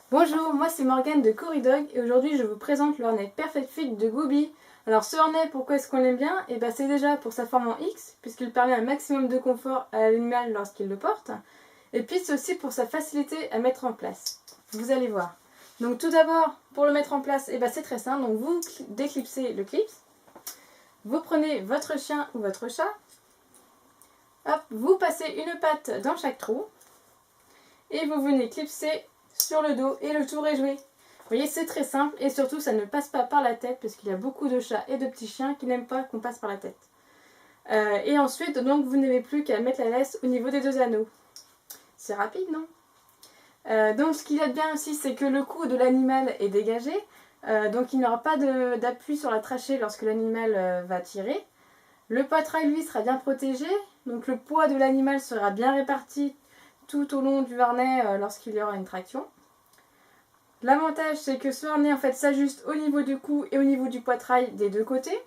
Bonjour, moi c'est Morgane de Corridog et aujourd'hui je vous présente le harnais Perfect Fit de Gooby. Alors ce harnais, pourquoi est-ce qu'on l'aime bien? C'est déjà pour sa forme en X, puisqu'il permet un maximum de confort à l'animal lorsqu'il le porte. Et puis c'est aussi pour sa facilité à mettre en place. Vous allez voir. Donc tout d'abord, pour le mettre en place, c'est très simple. Donc vous déclipsez le clip. Vous prenez votre chien ou votre chat. Hop, vous passez une patte dans chaque trou. Et vous venez clipser sur le dos et le tour est joué. Vous voyez, c'est très simple et surtout ça ne passe pas par la tête parce qu'il y a beaucoup de chats et de petits chiens qui n'aiment pas qu'on passe par la tête. Et ensuite, donc vous n'avez plus qu'à mettre la laisse au niveau des deux anneaux. C'est rapide, non? Donc ce qu'il y a de bien aussi, c'est que le cou de l'animal est dégagé. Donc il n'y aura pas d'appui sur la trachée lorsque l'animal va tirer. Le poitrail, lui, sera bien protégé. Donc le poids de l'animal sera bien réparti tout au long du harnais lorsqu'il y aura une traction. L'avantage, c'est que ce harnais en fait s'ajuste au niveau du cou et au niveau du poitrail des deux côtés.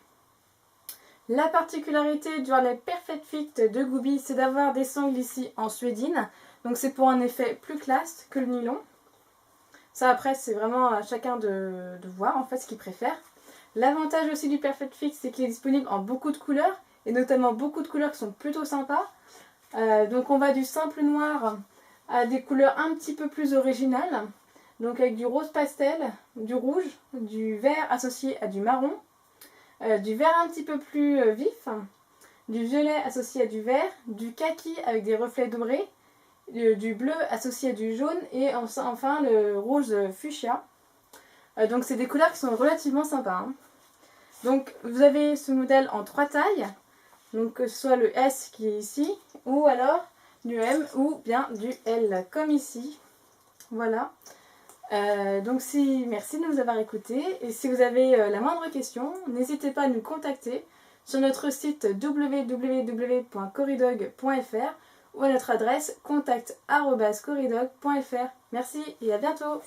La particularité du harnais Perfect Fit de Gooby, c'est d'avoir des sangles ici en suédine. Donc c'est pour un effet plus classe que le nylon. Ça après, c'est vraiment à chacun de voir en fait ce qu'il préfère. L'avantage aussi du Perfect Fit, c'est qu'il est disponible en beaucoup de couleurs, et notamment beaucoup de couleurs qui sont plutôt sympas. Donc on va du simple noir à des couleurs un petit peu plus originales. Donc avec du rose pastel, du rouge, du vert associé à du marron, du vert un petit peu plus vif, du violet associé à du vert, du kaki avec des reflets dorés, du bleu associé à du jaune et enfin le rose fuchsia. Donc c'est des couleurs qui sont relativement sympas. Donc vous avez ce modèle en 3 tailles. Donc que ce soit le S qui est ici, ou alors du M ou bien du L, comme ici. Voilà. Merci de nous avoir écoutés. Et si vous avez la moindre question, n'hésitez pas à nous contacter sur notre site www.corridog.fr ou à notre adresse contact@corridog.fr. Merci et à bientôt.